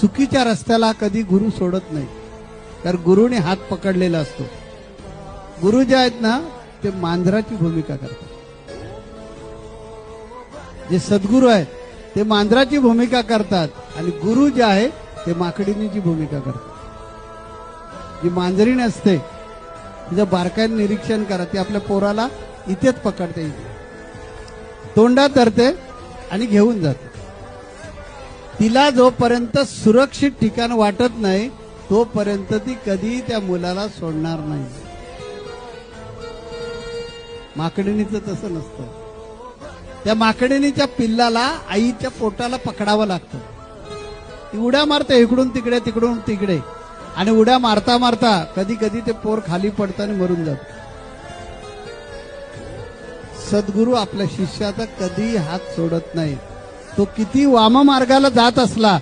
चुकीच्या रस्त्याला कधी गुरु सोडत नाही, कारण गुरुने हात पकडलेला असतो. गुरु जे आहेत ना ते मांजराची भूमिका करतात. जे सद्गुरू आहेत ते मांजराची भूमिका करतात आणि गुरु जे आहे ते माकडीनीची भूमिका करतात. जी मांजरीण असते तिचं बारकाईने निरीक्षण करा, ती आपल्या पोराला इथेच पकडते, तोंडात धरते आणि घेऊन जाते. तिला जोपर्यंत सुरक्षित ठिकाण वाटत नाही तोपर्यंत ती कधी त्या मुलाला सोडणार नाही. माकडीनीचं तसं नसतं. त्या माकडीनीच्या पिल्लाला आईच्या पोटाला पकडावं लागतं. ती उड्या मारते इकडून तिकडे तिकडून तिकडे, आणि उड्या मारता मारता कधी कधी ते पोर खाली पडतं आणि मरून जात. सद्गुरू आपल्या शिष्याचा कधी हात सोडत नाही. तो किती वाम मार्गाला जात असला